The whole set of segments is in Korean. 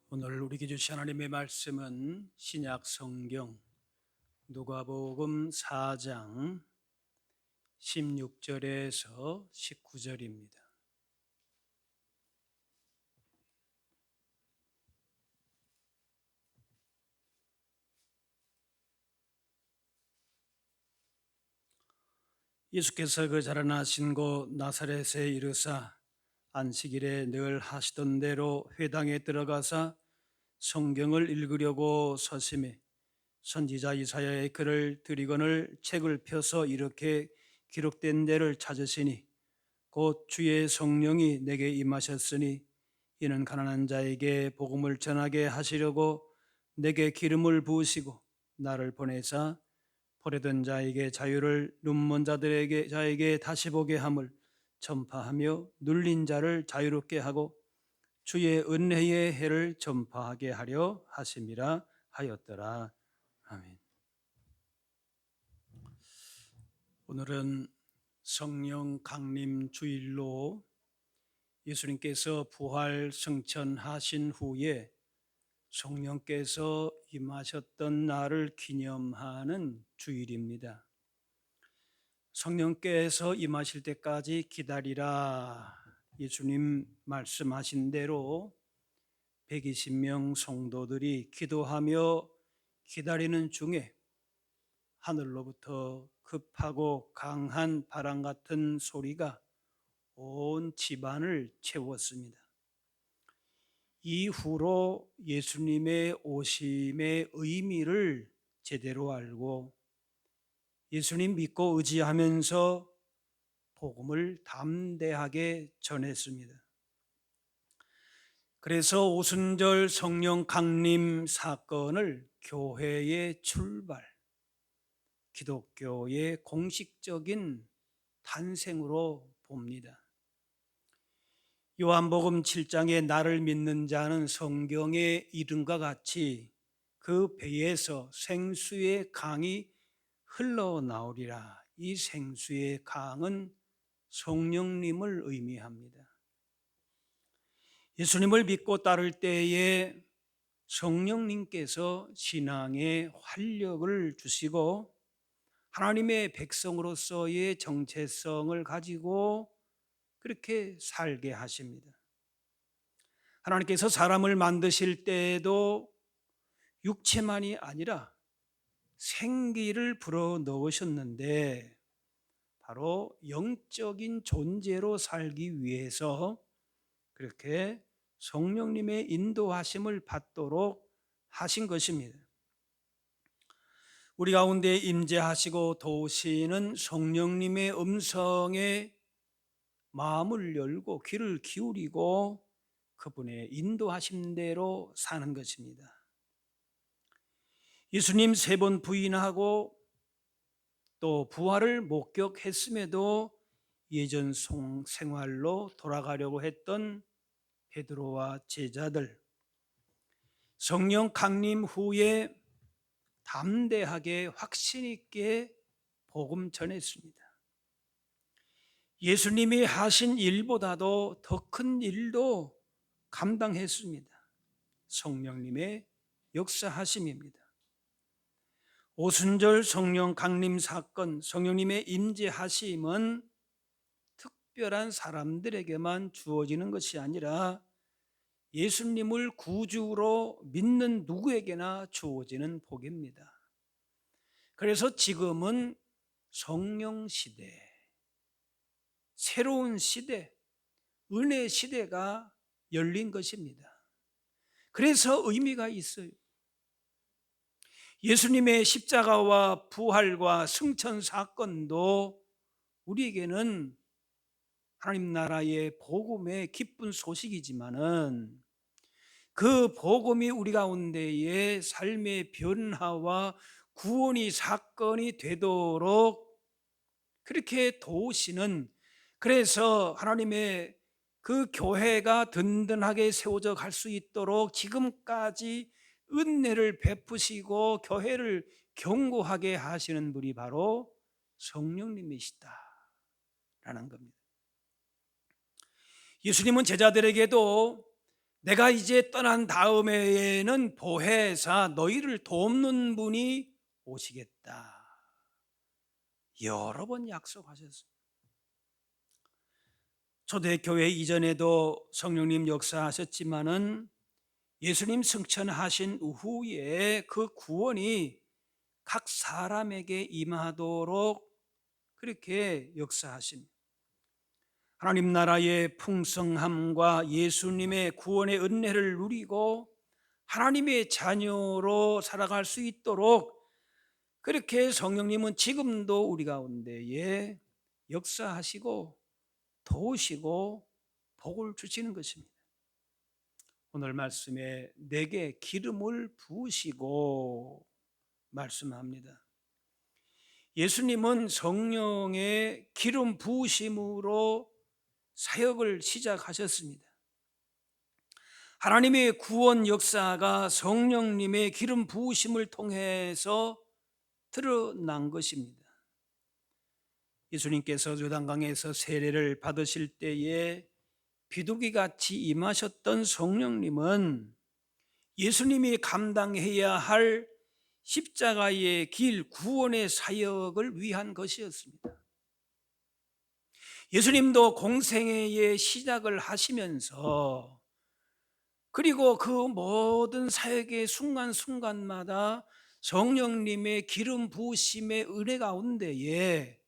오늘 우리에게 주신 하나님의 말씀은 신약 성경 누가복음 4장 16절에서 19절입니다. 예수께서 그 자라나신 곳 나사렛에 이르사 안식일에 늘 하시던 대로 회당에 들어가사 성경을 읽으려고 서심해 선지자 이사야의 글을 들이거늘 책을 펴서 이렇게 기록된 데를 찾으시니 곧 주의 성령이 내게 임하셨으니 이는 가난한 자에게 복음을 전하게 하시려고 내게 기름을 부으시고 나를 보내사 포로된 자에게 자유를, 눈먼 자에게 다시 보게 함을 전파하며 눌린 자를 자유롭게 하고 주의 은혜의 해를 전파하게 하려 하심이라 하였더라. 아멘. 오늘은 성령 강림 주일로 예수님께서 부활 승천하신 후에 성령께서 임하셨던 날을 기념하는 주일입니다. 성령께서 임하실 때까지 기다리라. 예수님 말씀하신 대로 120명 성도들이 기도하며 기다리는 중에 하늘로부터 급하고 강한 바람 같은 소리가 온 집안을 채웠습니다. 이후로 예수님의 오심의 의미를 제대로 알고 예수님 믿고 의지하면서 복음을 담대하게 전했습니다. 그래서 오순절 성령 강림 사건을 교회의 출발, 기독교의 공식적인 탄생으로 봅니다. 요한복음 7장에 나를 믿는 자는 성경의 이름과 같이 그 배에서 생수의 강이 흘러나오리라. 이 생수의 강은 성령님을 의미합니다. 예수님을 믿고 따를 때에 성령님께서 신앙의 활력을 주시고 하나님의 백성으로서의 정체성을 가지고 그렇게 살게 하십니다. 하나님께서 사람을 만드실 때에도 육체만이 아니라 생기를 불어 넣으셨는데 바로 영적인 존재로 살기 위해서 그렇게 성령님의 인도하심을 받도록 하신 것입니다. 우리 가운데 임재하시고 도우시는 성령님의 음성에 마음을 열고 귀를 기울이고 그분의 인도하심대로 사는 것입니다. 예수님 3번 부인하고 또 부활을 목격했음에도 예전 생활로 돌아가려고 했던 베드로와 제자들, 성령 강림 후에 담대하게 확신 있게 복음 전했습니다. 예수님이 하신 일보다도 더 큰 일도 감당했습니다. 성령님의 역사하심입니다. 오순절 성령 강림 사건, 성령님의 임재하심은 특별한 사람들에게만 주어지는 것이 아니라 예수님을 구주로 믿는 누구에게나 주어지는 복입니다. 그래서 지금은 성령 시대, 새로운 시대, 은혜 시대가 열린 것입니다. 그래서 의미가 있어요. 예수님의 십자가와 부활과 승천 사건도 우리에게는 하나님 나라의 복음의 기쁜 소식이지만은 그 복음이 우리 가운데의 삶의 변화와 구원이 사건이 되도록 그렇게 도우시는, 그래서 하나님의 그 교회가 든든하게 세워져 갈 수 있도록 지금까지 은혜를 베푸시고 교회를 견고하게 하시는 분이 바로 성령님이시다라는 겁니다. 예수님은 제자들에게도 내가 이제 떠난 다음에는 보혜사 너희를 돕는 분이 오시겠다. 여러 번 약속하셨습니다. 초대교회 이전에도 성령님 역사하셨지만은 예수님 승천하신 후에 그 구원이 각 사람에게 임하도록 그렇게 역사하십니다. 하나님 나라의 풍성함과 예수님의 구원의 은혜를 누리고 하나님의 자녀로 살아갈 수 있도록 그렇게 성령님은 지금도 우리 가운데에 역사하시고 도우시고 복을 주시는 것입니다. 오늘 말씀에 내게 기름을 부으시고 말씀합니다. 예수님은 성령의 기름 부으심으로 사역을 시작하셨습니다. 하나님의 구원 역사가 성령님의 기름 부으심을 통해서 드러난 것입니다. 예수님께서 요단강에서 세례를 받으실 때에 비둘기같이 임하셨던 성령님은 예수님이 감당해야 할 십자가의 길, 구원의 사역을 위한 것이었습니다. 예수님도 공생애의 시작을 하시면서 그리고 그 모든 사역의 순간순간마다 성령님의 기름 부으심의 은혜 가운데에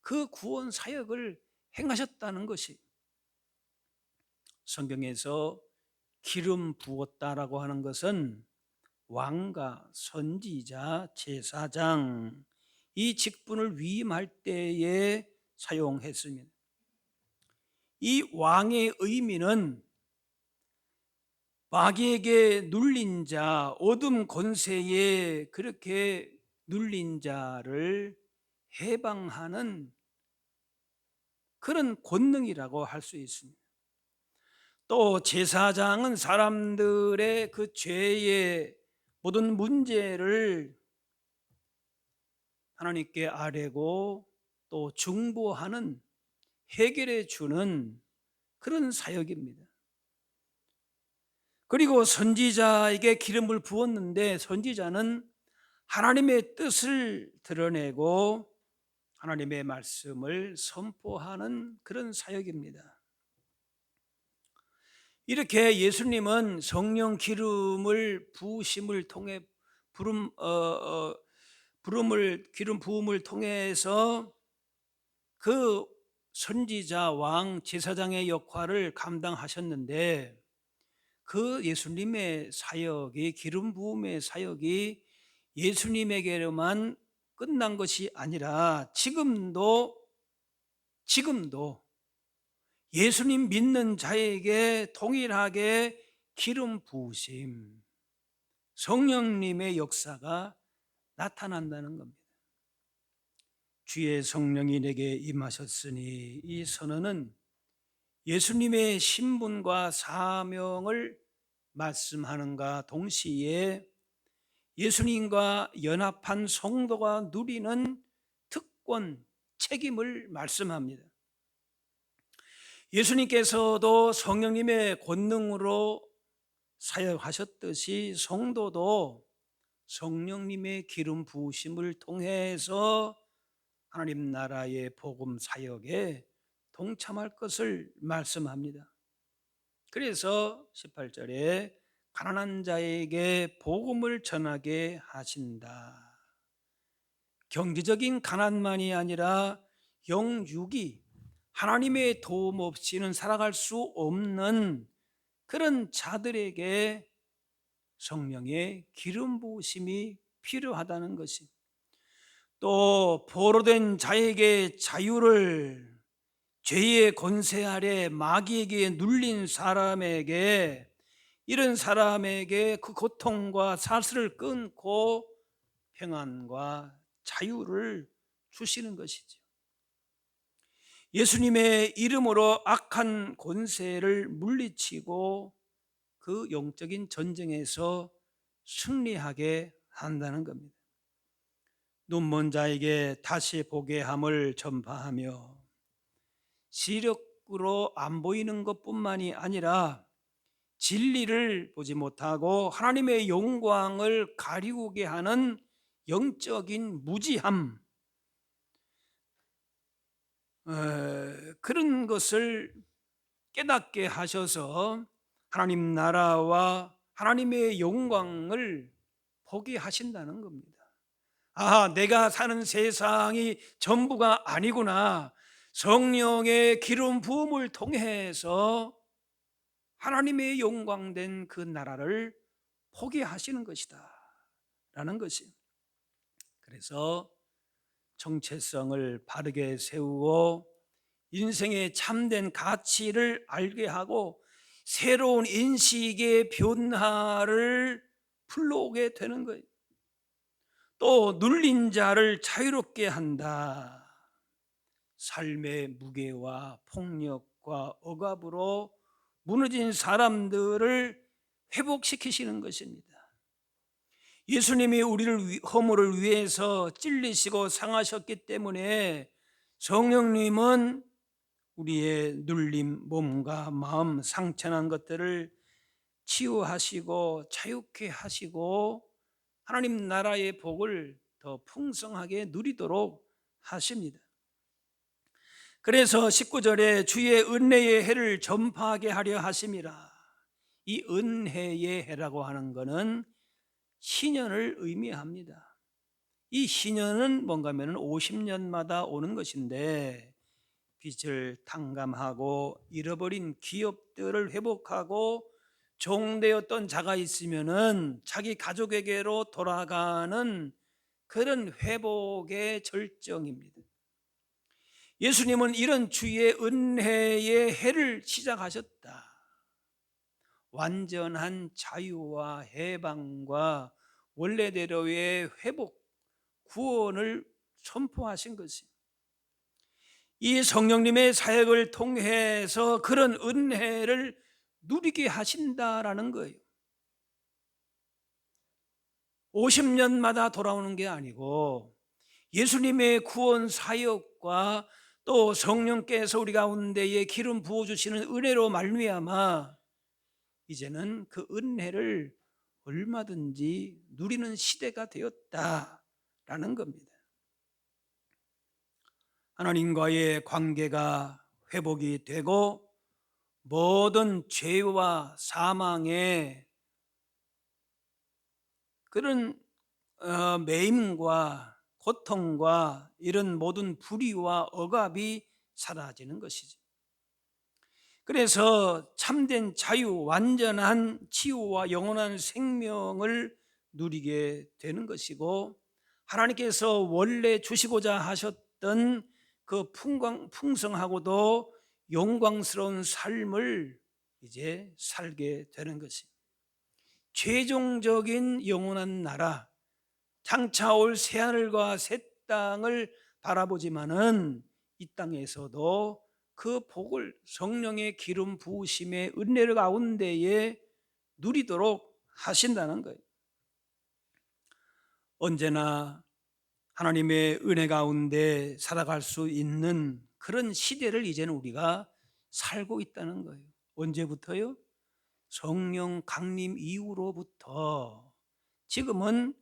그 구원 사역을 행하셨다는 것이 성경에서 기름 부었다라고 하는 것은 왕과 선지자, 제사장 이 직분을 위임할 때에 사용했습니다. 이 왕의 의미는 마귀에게 눌린 자, 어둠 권세에 그렇게 눌린 자를 해방하는 그런 권능이라고 할 수 있습니다. 또 제사장은 사람들의 그 죄의 모든 문제를 하나님께 아뢰고 또 중보하는, 해결해 주는 그런 사역입니다. 그리고 선지자에게 기름을 부었는데 선지자는 하나님의 뜻을 드러내고 하나님의 말씀을 선포하는 그런 사역입니다. 이렇게 예수님은 성령 기름을 부으심을 통해 기름 부음을 통해서 그 선지자, 왕, 제사장의 역할을 감당하셨는데 그 예수님의 사역이, 기름 부음의 사역이 예수님에게로만 끝난 것이 아니라 지금도 예수님 믿는 자에게 동일하게 기름 부으심, 성령님의 역사가 나타난다는 겁니다. 주의 성령이 내게 임하셨으니 이 선언은 예수님의 신분과 사명을 말씀하는가 동시에 예수님과 연합한 성도가 누리는 특권, 책임을 말씀합니다. 예수님께서도 성령님의 권능으로 사역하셨듯이 성도도 성령님의 기름 부으심을 통해서 하나님 나라의 복음 사역에 동참할 것을 말씀합니다. 그래서 18절에 가난한 자에게 복음을 전하게 하신다. 경제적인 가난만이 아니라 영육이 하나님의 도움 없이는 살아갈 수 없는 그런 자들에게 성령의 기름 부으심이 필요하다는 것이, 또 포로된 자에게 자유를, 죄의 권세 아래 마귀에게 눌린 사람에게, 이런 사람에게 그 고통과 사슬을 끊고 평안과 자유를 주시는 것이죠. 예수님의 이름으로 악한 권세를 물리치고 그 영적인 전쟁에서 승리하게 한다는 겁니다. 눈먼 자에게 다시 보게 함을 전파하며, 시력으로 안 보이는 것뿐만이 아니라 진리를 보지 못하고 하나님의 영광을 가리우게 하는 영적인 무지함, 그런 것을 깨닫게 하셔서 하나님 나라와 하나님의 영광을 보게 하신다는 겁니다. 아, 내가 사는 세상이 전부가 아니구나. 성령의 기름 부음을 통해서 하나님의 영광된 그 나라를 보게 하시는 것이다 라는 것이. 그래서 정체성을 바르게 세우고 인생의 참된 가치를 알게 하고 새로운 인식의 변화를 불러오게 되는 거예요. 또 눌린 자를 자유롭게 한다. 삶의 무게와 폭력과 억압으로 무너진 사람들을 회복시키시는 것입니다. 예수님이 우리를 허물을 위해서 찔리시고 상하셨기 때문에 성령님은 우리의 눌림, 몸과 마음, 상처난 것들을 치유하시고 자유케 하시고 하나님 나라의 복을 더 풍성하게 누리도록 하십니다. 그래서 19절에 주의 은혜의 해를 전파하게 하려 하심이라. 이 은혜의 해라고 하는 것은 신년을 의미합니다. 이 신년은 뭔가 하면 50년마다 오는 것인데 빚을 탕감하고 잃어버린 기업들을 회복하고 종되었던 자가 있으면은 자기 가족에게로 돌아가는 그런 회복의 절정입니다. 예수님은 이런 주의 은혜의 해를 시작하셨다. 완전한 자유와 해방과 원래대로의 회복, 구원을 선포하신 것입니다. 이 성령님의 사역을 통해서 그런 은혜를 누리게 하신다라는 거예요. 50년마다 돌아오는 게 아니고 예수님의 구원 사역과 또 성령께서 우리 가운데에 기름 부어주시는 은혜로 말미암아 이제는 그 은혜를 얼마든지 누리는 시대가 되었다라는 겁니다. 하나님과의 관계가 회복이 되고 모든 죄와 사망의 그런 매임과 고통과 이런 모든 불의와 억압이 사라지는 것이죠. 그래서 참된 자유, 완전한 치유와 영원한 생명을 누리게 되는 것이고 하나님께서 원래 주시고자 하셨던 그 풍성하고도 영광스러운 삶을 이제 살게 되는 것입니다. 최종적인 영원한 나라, 장차 올 새하늘과 새 땅을 바라보지만은 이 땅에서도 그 복을 성령의 기름 부으심의 은혜를 가운데에 누리도록 하신다는 거예요. 언제나 하나님의 은혜 가운데 살아갈 수 있는 그런 시대를 이제는 우리가 살고 있다는 거예요. 언제부터요? 성령 강림 이후로부터 지금은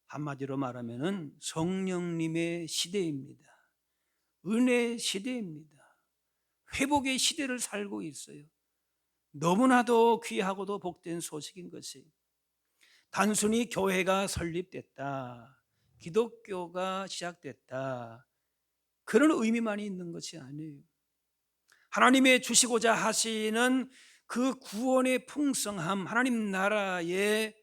한마디로 말하면 성령님의 시대입니다. 은혜 시대입니다. 회복의 시대를 살고 있어요. 너무나도 귀하고도 복된 소식인 것이 단순히 교회가 설립됐다, 기독교가 시작됐다, 그런 의미만이 있는 것이 아니에요. 하나님의 주시고자 하시는 그 구원의 풍성함, 하나님 나라의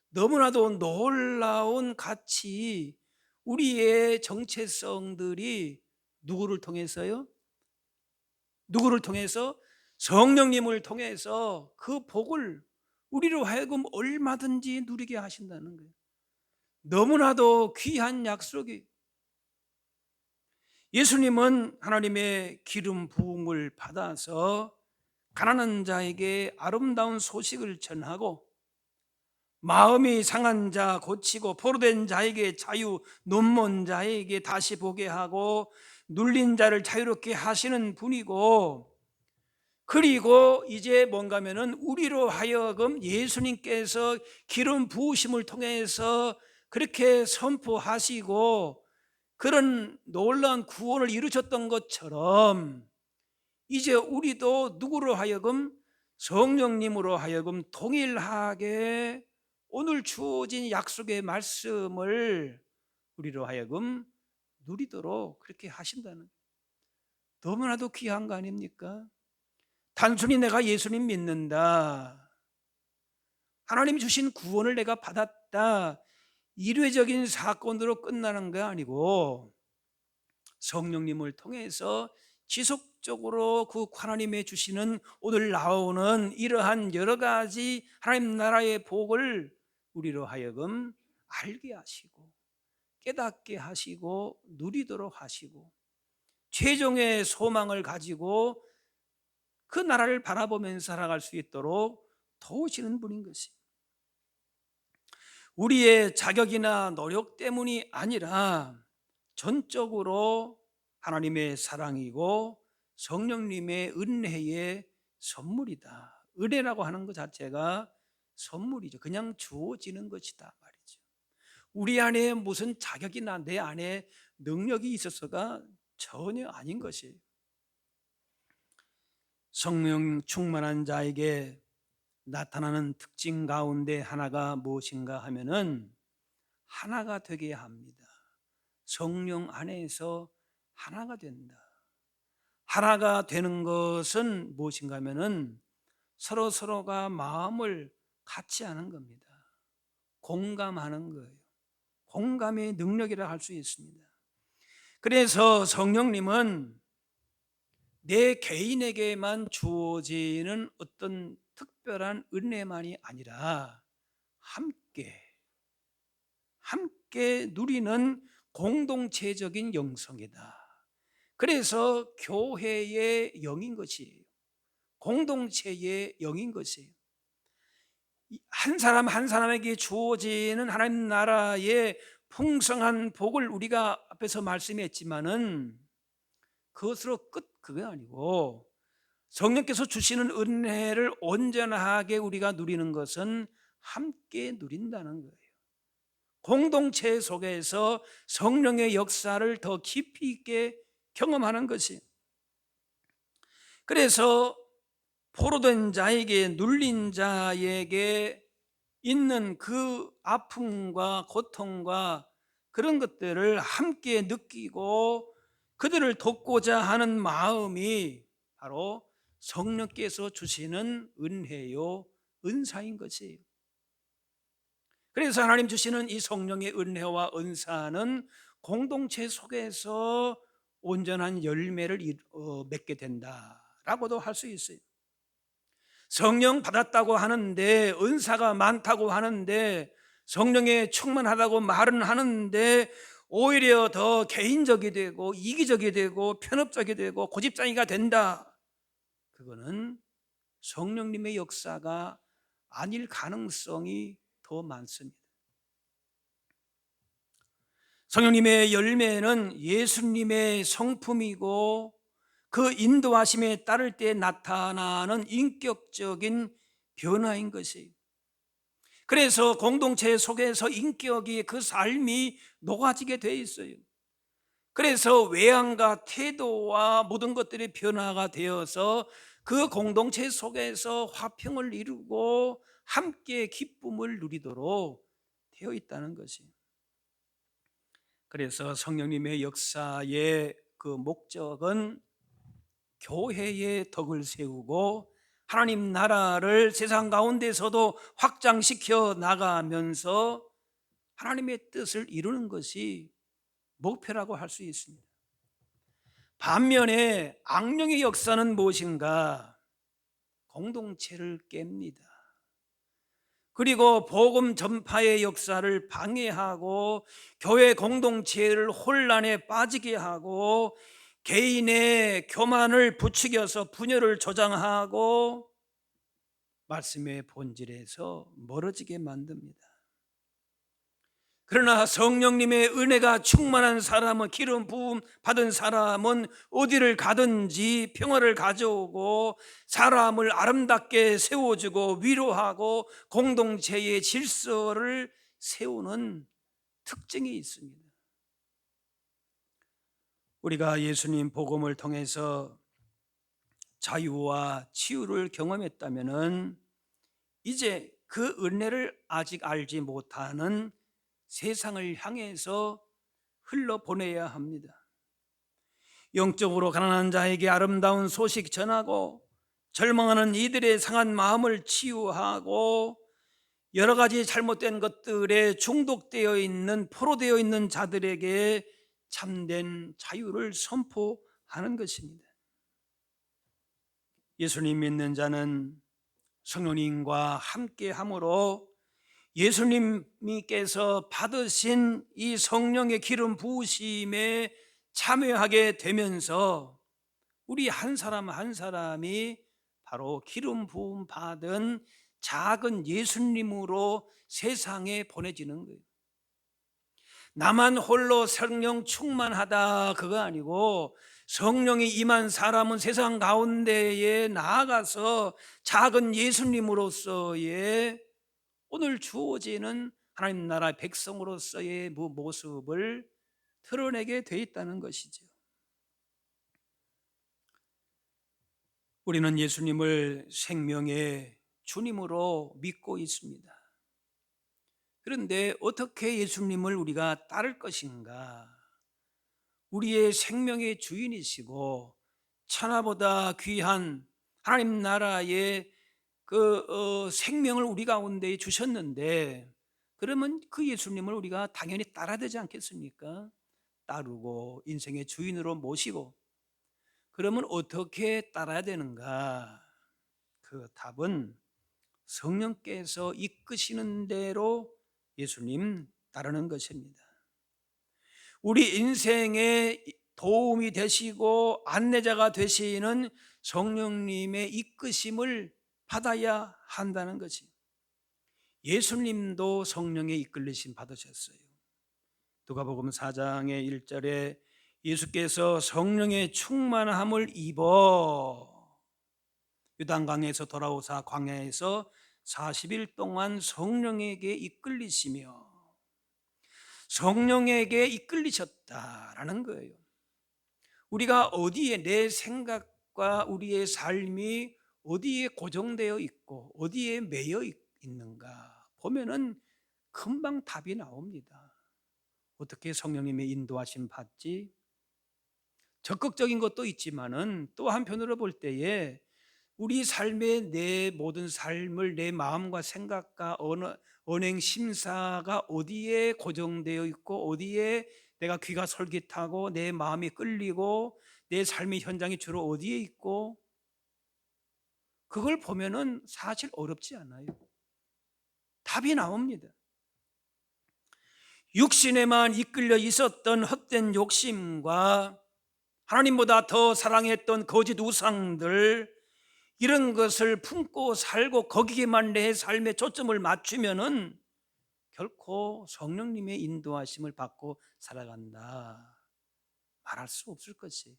너무나도 놀라운 가치, 우리의 정체성들이 누구를 통해서요? 누구를 통해서? 성령님을 통해서 그 복을 우리로 하여금 얼마든지 누리게 하신다는 거예요. 너무나도 귀한 약속이. 예수님은 하나님의 기름 부음을 받아서 가난한 자에게 아름다운 소식을 전하고 마음이 상한 자 고치고 포로된 자에게 자유, 눈먼 자에게 다시 보게 하고 눌린 자를 자유롭게 하시는 분이고 그리고 이제 뭔가 하면은 우리로 하여금 예수님께서 기름 부으심을 통해서 그렇게 선포하시고 그런 놀라운 구원을 이루셨던 것처럼 이제 우리도 누구로 하여금 성령님으로 하여금 동일하게 오늘 주어진 약속의 말씀을 우리로 하여금 누리도록 그렇게 하신다는, 너무나도 귀한 거 아닙니까? 단순히 내가 예수님 믿는다, 하나님 주신 구원을 내가 받았다, 일회적인 사건으로 끝나는 게 아니고 성령님을 통해서 지속적으로 그 하나님의 주시는 오늘 나오는 이러한 여러 가지 하나님 나라의 복을 우리로 하여금 알게 하시고 깨닫게 하시고 누리도록 하시고 최종의 소망을 가지고 그 나라를 바라보면서 살아갈 수 있도록 도우시는 분인 것이, 우리의 자격이나 노력 때문이 아니라 전적으로 하나님의 사랑이고 성령님의 은혜의 선물이다. 은혜라고 하는 것 자체가 선물이죠. 그냥 주어지는 것이다 말이죠. 우리 안에 무슨 자격이나 내 안에 능력이 있어서가 전혀 아닌 것이에요. 성령 충만한 자에게 나타나는 특징 가운데 하나가 무엇인가 하면은 하나가 되게 합니다. 성령 안에서 하나가 된다. 하나가 되는 것은 무엇인가 하면은 서로가 마음을 같이 하는 겁니다. 공감하는 거예요. 공감의 능력이라 할 수 있습니다. 그래서 성령님은 내 개인에게만 주어지는 어떤 특별한 은혜만이 아니라 함께 누리는 공동체적인 영성이다. 그래서 교회의 영인 것이에요. 공동체의 영인 것이에요. 한 사람 한 사람에게 주어지는 하나님 나라의 풍성한 복을 우리가 앞에서 말씀했지만은 그것으로 끝, 그게 아니고 성령께서 주시는 은혜를 온전하게 우리가 누리는 것은 함께 누린다는 거예요. 공동체 속에서 성령의 역사를 더 깊이 있게 경험하는 것이, 그래서 포로된 자에게, 눌린 자에게 있는 그 아픔과 고통과 그런 것들을 함께 느끼고 그들을 돕고자 하는 마음이 바로 성령께서 주시는 은혜요 은사인 것이에요. 그래서 하나님 주시는 이 성령의 은혜와 은사는 공동체 속에서 온전한 열매를 맺게 된다라고도 할 수 있어요. 성령 받았다고 하는데, 은사가 많다고 하는데, 성령에 충만하다고 말은 하는데 오히려 더 개인적이 되고 이기적이 되고 편협적이 되고 고집장이가 된다, 그거는 성령님의 역사가 아닐 가능성이 더 많습니다. 성령님의 열매는 예수님의 성품이고 그 인도하심에 따를 때 나타나는 인격적인 변화인 것이에요. 그래서 공동체 속에서 인격이, 그 삶이 녹아지게 돼 있어요. 그래서 외양과 태도와 모든 것들이 변화가 되어서 그 공동체 속에서 화평을 이루고 함께 기쁨을 누리도록 되어 있다는 것이에요. 그래서 성령님의 역사의 그 목적은 교회의 덕을 세우고 하나님 나라를 세상 가운데서도 확장시켜 나가면서 하나님의 뜻을 이루는 것이 목표라고 할 수 있습니다. 반면에 악령의 역사는 무엇인가? 공동체를 깹니다. 그리고 복음 전파의 역사를 방해하고 교회 공동체를 혼란에 빠지게 하고 개인의 교만을 부추겨서 분열을 조장하고 말씀의 본질에서 멀어지게 만듭니다. 그러나 성령님의 은혜가 충만한 사람은, 기름 부음 받은 사람은 어디를 가든지 평화를 가져오고 사람을 아름답게 세워주고 위로하고 공동체의 질서를 세우는 특징이 있습니다. 우리가 예수님 복음을 통해서 자유와 치유를 경험했다면 이제 그 은혜를 아직 알지 못하는 세상을 향해서 흘러보내야 합니다. 영적으로 가난한 자에게 아름다운 소식 전하고 절망하는 이들의 상한 마음을 치유하고 여러 가지 잘못된 것들에 중독되어 있는, 포로되어 있는 자들에게 참된 자유를 선포하는 것입니다. 예수님 믿는 자는 성령님과 함께함으로 예수님께서 받으신 이 성령의 기름 부으심에 참여하게 되면서 우리 한 사람 한 사람이 바로 기름 부음 받은 작은 예수님으로 세상에 보내지는 거예요. 나만 홀로 성령 충만하다 그거 아니고, 성령이 임한 사람은 세상 가운데에 나아가서 작은 예수님으로서의 오늘 주어지는 하나님 나라 백성으로서의 모습을 드러내게 돼 있다는 것이죠. 우리는 예수님을 생명의 주님으로 믿고 있습니다. 그런데 어떻게 예수님을 우리가 따를 것인가? 우리의 생명의 주인이시고 천하보다 귀한 하나님 나라의 생명을 우리 가운데 주셨는데, 그러면 그 예수님을 우리가 당연히 따라야 되지 않겠습니까? 따르고 인생의 주인으로 모시고. 그러면 어떻게 따라야 되는가? 그 답은 성령께서 이끄시는 대로 예수님 따르는 것입니다. 우리 인생에 도움이 되시고 안내자가 되시는 성령님의 이끄심을 받아야 한다는 것이, 예수님도 성령의 이끌리심 받으셨어요. 누가복음 4장의 1절에 예수께서 성령의 충만함을 입어 요단강에서 돌아오사 광야에서 40일 동안 성령에게 이끌리시며, 성령에게 이끌리셨다라는 거예요. 우리가 어디에 내 생각과 우리의 삶이 어디에 고정되어 있고 어디에 매여 있는가 보면은 금방 답이 나옵니다. 어떻게 성령님의 인도하심 받지? 적극적인 것도 있지만은 또 한편으로 볼 때에 우리 삶의 내 모든 삶을, 내 마음과 생각과 언행 심사가 어디에 고정되어 있고 어디에 내가 귀가 솔깃하고 내 마음이 끌리고 내 삶의 현장이 주로 어디에 있고, 그걸 보면은 사실 어렵지 않아요. 답이 나옵니다. 육신에만 이끌려 있었던 헛된 욕심과 하나님보다 더 사랑했던 거짓 우상들, 이런 것을 품고 살고 거기에만 내 삶의 초점을 맞추면은 결코 성령님의 인도하심을 받고 살아간다 말할 수 없을 것이에요.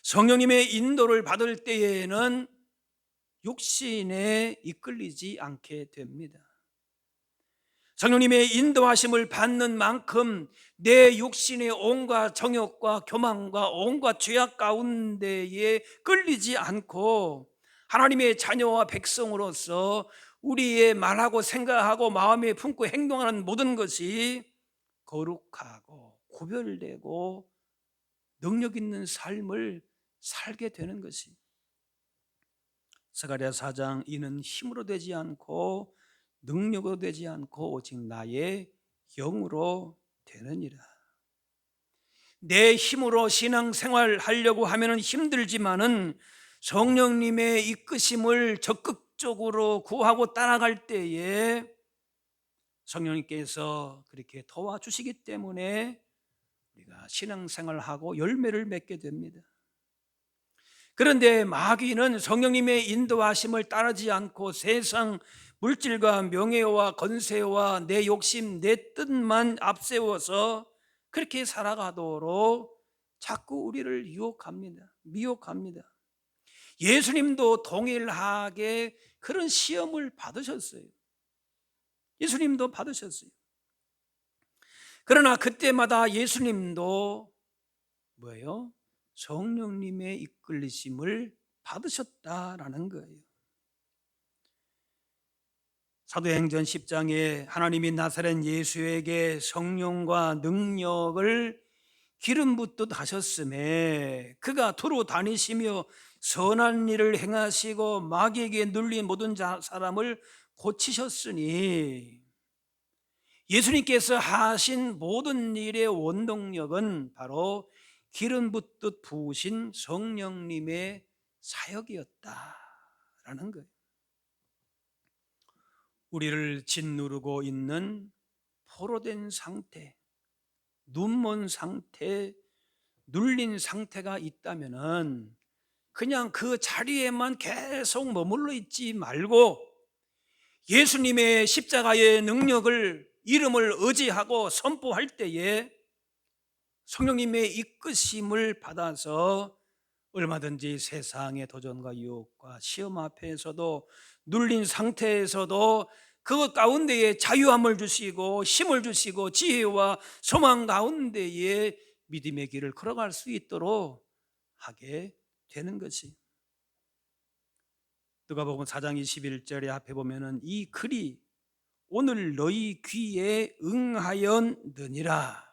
성령님의 인도를 받을 때에는 욕심에 이끌리지 않게 됩니다. 성령님의 인도하심을 받는 만큼 내 육신의 온갖 정욕과 교만과 온갖 죄악 가운데에 끌리지 않고 하나님의 자녀와 백성으로서 우리의 말하고 생각하고 마음에 품고 행동하는 모든 것이 거룩하고 구별되고 능력 있는 삶을 살게 되는 것이, 스가랴 4장 이는 힘으로 되지 않고 능력으로 되지 않고 오직 나의 영으로 되느니라. 내 힘으로 신앙생활 하려고 하면은 힘들지만은 성령님의 이끄심을 적극적으로 구하고 따라갈 때에 성령님께서 그렇게 도와주시기 때문에 우리가 신앙생활하고 열매를 맺게 됩니다. 그런데 마귀는 성령님의 인도하심을 따르지 않고 세상 물질과 명예와 건세와 내 욕심, 내 뜻만 앞세워서 그렇게 살아가도록 자꾸 우리를 유혹합니다. 미혹합니다. 예수님도 동일하게 그런 시험을 받으셨어요. 예수님도 받으셨어요. 그러나 그때마다 예수님도 뭐예요? 성령님의 이끌리심을 받으셨다라는 거예요. 사도행전 10장에 하나님이 나사렛 예수에게 성령과 능력을 기름 붓듯 하셨음에 그가 두루 다니시며 선한 일을 행하시고 마귀에게 눌린 모든 사람을 고치셨으니, 예수님께서 하신 모든 일의 원동력은 바로 기름 붓듯 부으신 성령님의 사역이었다라는 거예요. 우리를 짓누르고 있는 포로된 상태, 눈먼 상태, 눌린 상태가 있다면은 그냥 그 자리에만 계속 머물러 있지 말고 예수님의 십자가의 능력을, 이름을 의지하고 선포할 때에 성령님의 이끄심을 받아서 얼마든지 세상의 도전과 유혹과 시험 앞에서도, 눌린 상태에서도 그 가운데에 자유함을 주시고 힘을 주시고 지혜와 소망 가운데에 믿음의 길을 걸어갈 수 있도록 하게 되는 것이, 누가복음 4장 21절에 앞에 보면은 이 글이 오늘 너희 귀에 응하였느니라.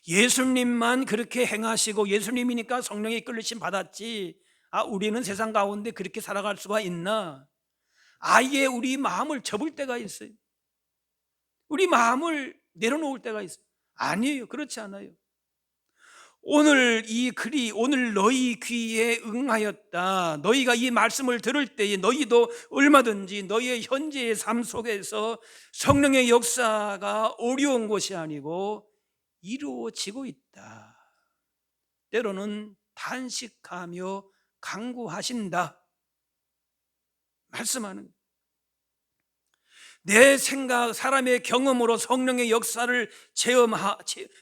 예수님만 그렇게 행하시고 예수님이니까 성령의 이끌리심 받았지, 우리는 세상 가운데 그렇게 살아갈 수가 있나? 아예 우리 마음을 접을 때가 있어요. 우리 마음을 내려놓을 때가 있어요. 아니에요. 그렇지 않아요. 오늘 이 글이 오늘 너희 귀에 응하였다. 너희가 이 말씀을 들을 때에 너희도 얼마든지 너희의 현재의 삶 속에서 성령의 역사가 어려운 것이 아니고 이루어지고 있다. 때로는 탄식하며 간구하신다 말씀하는, 내 생각, 사람의 경험으로 성령의 역사를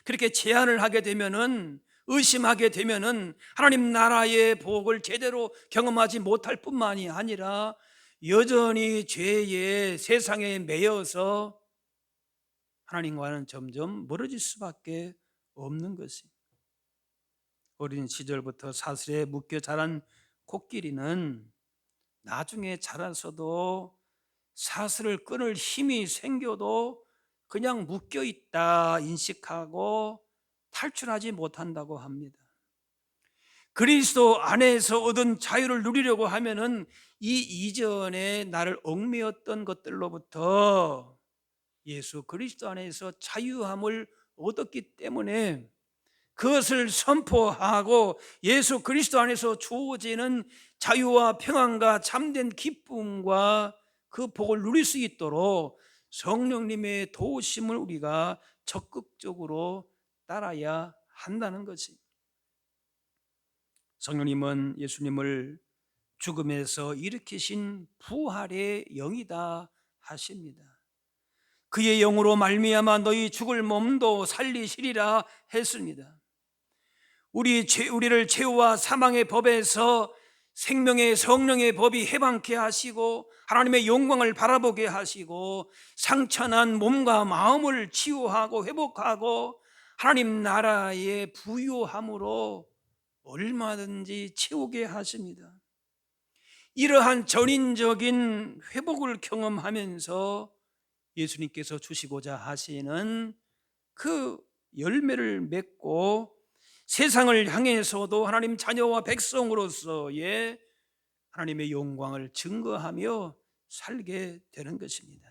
그렇게 제한을 하게 되면은, 의심하게 되면은 하나님 나라의 복을 제대로 경험하지 못할 뿐만이 아니라 여전히 죄의 세상에 매여서 하나님과는 점점 멀어질 수밖에 없는 것입니다. 어린 시절부터 사슬에 묶여 자란 코끼리는 나중에 자라서도 사슬을 끊을 힘이 생겨도 그냥 묶여 있다 인식하고 탈출하지 못한다고 합니다. 그리스도 안에서 얻은 자유를 누리려고 하면은 이 이전에 나를 얽매였던 것들로부터 예수 그리스도 안에서 자유함을 얻었기 때문에 그것을 선포하고 예수 그리스도 안에서 주어지는 자유와 평안과 참된 기쁨과 그 복을 누릴 수 있도록 성령님의 도우심을 우리가 적극적으로 따라야 한다는 것이, 성령님은 예수님을 죽음에서 일으키신 부활의 영이다 하십니다. 그의 영으로 말미암아 너희 죽을 몸도 살리시리라 했습니다. 우리를 죄와 사망의 법에서 생명의 성령의 법이 해방케 하시고 하나님의 영광을 바라보게 하시고 상처난 몸과 마음을 치유하고 회복하고 하나님 나라의 부요함으로 얼마든지 채우게 하십니다. 이러한 전인적인 회복을 경험하면서 예수님께서 주시고자 하시는 그 열매를 맺고 세상을 향해서도 하나님 자녀와 백성으로서의 하나님의 영광을 증거하며 살게 되는 것입니다.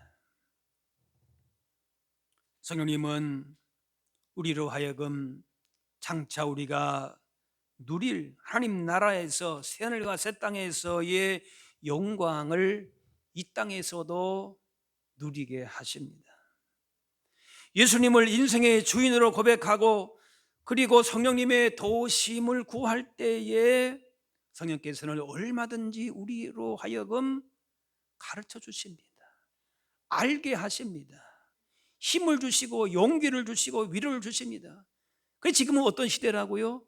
성령님은 우리로 하여금 장차 우리가 누릴 하나님 나라에서 새하늘과 새 땅에서의 영광을 이 땅에서도 누리게 하십니다. 예수님을 인생의 주인으로 고백하고 그리고 성령님의 도우심을 구할 때에 성령께서는 얼마든지 우리로 하여금 가르쳐 주십니다. 알게 하십니다. 힘을 주시고 용기를 주시고 위로를 주십니다. 그래서 지금은 어떤 시대라고요?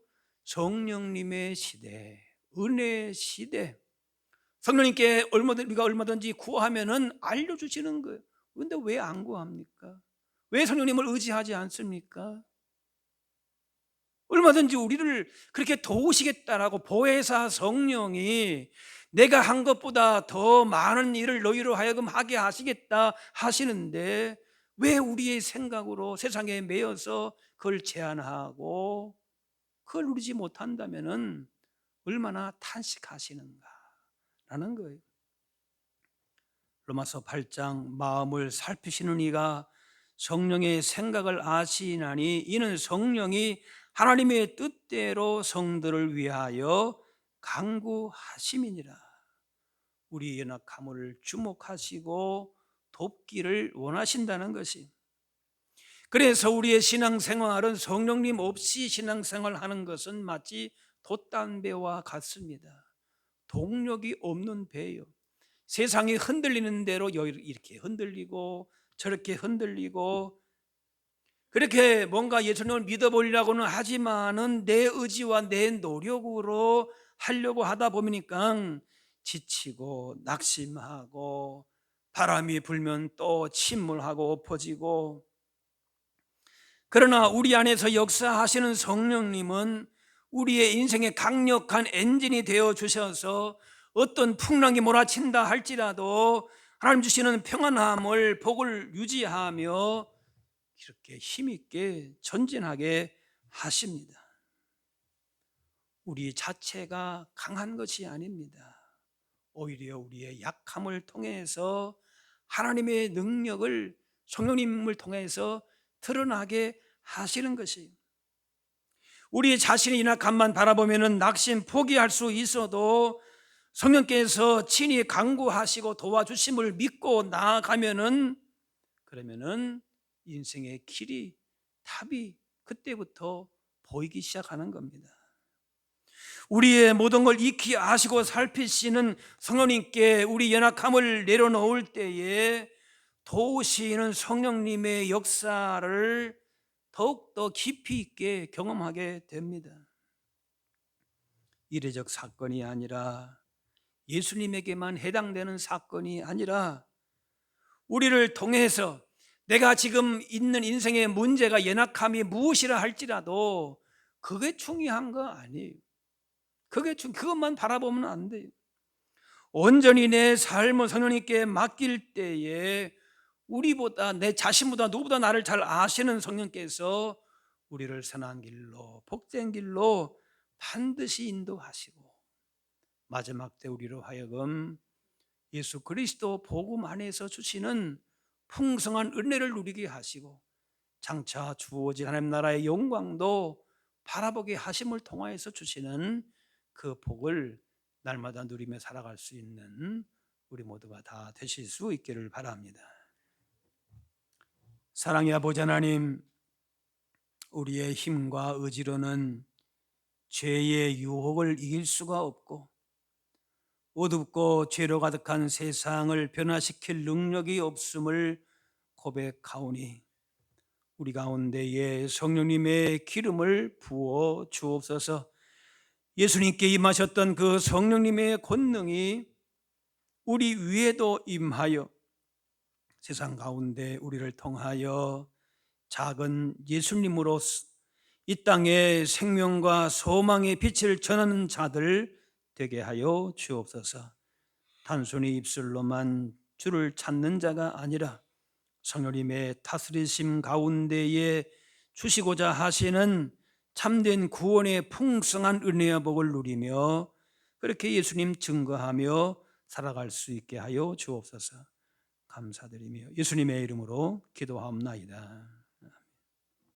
성령님의 시대, 은혜의 시대. 성령님께 우리가 얼마든지 구하면은 알려주시는 거예요. 그런데 왜 안 구합니까? 왜 성령님을 의지하지 않습니까? 얼마든지 우리를 그렇게 도우시겠다라고 보혜사 성령이 내가 한 것보다 더 많은 일을 너희로 하여금 하게 하시겠다 하시는데 왜 우리의 생각으로 세상에 매여서 그걸 제한하고 그걸 누리지 못한다면은 얼마나 탄식하시는가라는 거예요. 로마서 8장 마음을 살피시는 이가 성령의 생각을 아시나니 이는 성령이 하나님의 뜻대로 성도를 위하여 간구하심이니라. 우리 연약함을 주목하시고 돕기를 원하신다는 것이. 그래서 우리의 신앙생활은 성령님 없이 신앙생활하는 것은 마치 돛단배와 같습니다. 동력이 없는 배요. 세상이 흔들리는 대로 이렇게 흔들리고 저렇게 흔들리고 그렇게 뭔가 예수님을 믿어보려고는 하지만은 내 의지와 내 노력으로 하려고 하다 보니까 지치고 낙심하고 바람이 불면 또 침몰하고 엎어지고. 그러나 우리 안에서 역사하시는 성령님은 우리의 인생의 강력한 엔진이 되어 주셔서 어떤 풍랑이 몰아친다 할지라도 하나님 주시는 평안함을 복을 유지하며 이렇게 힘있게 전진하게 하십니다. 우리 자체가 강한 것이 아닙니다. 오히려 우리의 약함을 통해서 하나님의 능력을 성령님을 통해서 드러나게 하시는 것이. 우리 자신의 연약함만 바라보면 낙심 포기할 수 있어도 성령께서 친히 간구하시고 도와주심을 믿고 나아가면은 그러면은 인생의 길이 답이 그때부터 보이기 시작하는 겁니다. 우리의 모든 걸 익히 아시고 살피시는 성령님께 우리 연약함을 내려놓을 때에 도우시는 성령님의 역사를 더욱더 깊이 있게 경험하게 됩니다. 이례적 사건이 아니라 예수님에게만 해당되는 사건이 아니라 우리를 통해서 내가 지금 있는 인생의 문제가 연약함이 무엇이라 할지라도 그게 중요한 거 아니에요. 그것만 바라보면 안 돼요. 온전히 내 삶을 성령님께 맡길 때에 우리보다 내 자신보다 누구보다 나를 잘 아시는 성령께서 우리를 선한 길로 복된 길로 반드시 인도하시고 마지막 때 우리로 하여금 예수 그리스도 복음 안에서 주시는 풍성한 은혜를 누리게 하시고 장차 주어질 하나님 나라의 영광도 바라보게 하심을 통하여서 주시는 그 복을 날마다 누리며 살아갈 수 있는 우리 모두가 다 되실 수 있기를 바랍니다. 사랑의 아버지 하나님, 우리의 힘과 의지로는 죄의 유혹을 이길 수가 없고 어둡고 죄로 가득한 세상을 변화시킬 능력이 없음을 고백하오니 우리 가운데에 성령님의 기름을 부어 주옵소서. 예수님께 임하셨던 그 성령님의 권능이 우리 위에도 임하여 세상 가운데 우리를 통하여 작은 예수님으로 이 땅에 생명과 소망의 빛을 전하는 자들 되게 하여 주옵소서. 단순히 입술로만 주를 찾는 자가 아니라 성령님의 다스리심 가운데에 주시고자 하시는 참된 구원의 풍성한 은혜와 복을 누리며 그렇게 예수님 증거하며 살아갈 수 있게 하여 주옵소서. 감사드리며 예수님의 이름으로 기도하옵나이다.